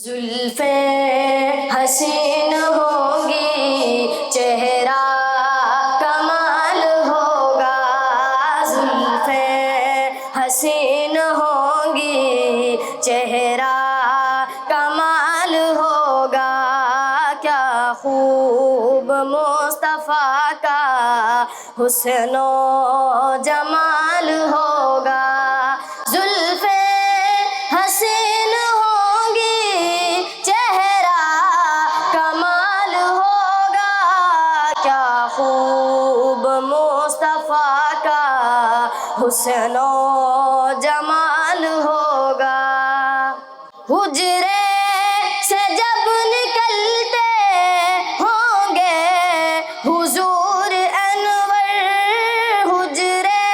زلفیں حسین ہوں گی، چہرہ کمال ہوگا۔ زلفیں حسین ہوں گی، چہرہ کمال ہوگا۔ کیا خوب مصطفیٰ کا حسن و جمال ہوگا۔ زلفیں حسین ہوں گی، چہرہ کمال ہوگا۔ کیا خوب مصطفیٰ کا حسن و جمال ہوگا۔ حجرے سے جب نکلتے ہوں گے حضور انور، حجرے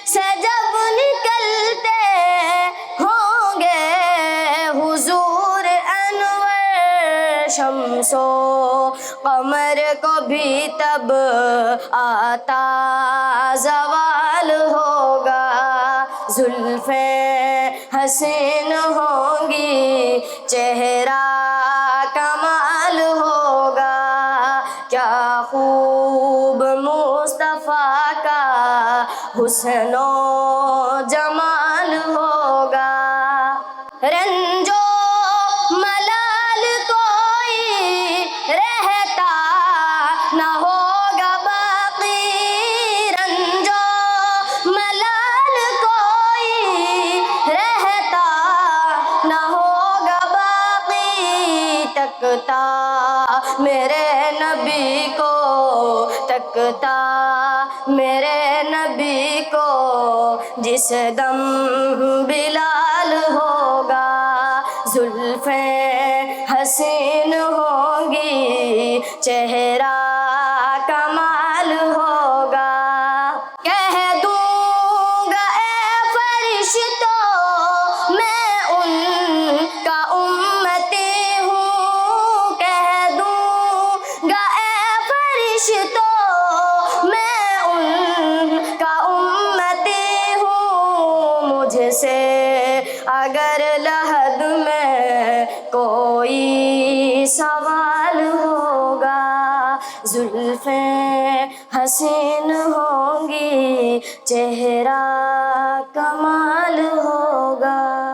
سے جب نکلتے ہوں گے حضور انور، شمس و قمر کو بھی تب آتا زوال ہوگا۔ زلفیں حسین ہوں گی، چہرہ کمال ہوگا۔ کیا خوب مصطفیٰ کا حسن و جمال ہوگا۔ رنج و ملال کوئی رہتا نہ ہوگا باقی، رنج و ملال کوئی رہتا نہ ہوگا باقی۔ تکتا میرے نبی کو، تکتا میرے نبی کو جس دم بلال ہوگا۔ زلفیں حسین ہوں گی، چہرہ کمال ہوگا۔ کہہ دوں گا اے فرشتوں میں ان کا امتی ہوں، کہہ دوں گا اے فرشتوں میں ان کا امتی ہوں۔ مجھ سے اگر لحد میں کوئی سوال ہوگا، زلفیں حسین ہوں گی، چہرہ کمال ہوگا۔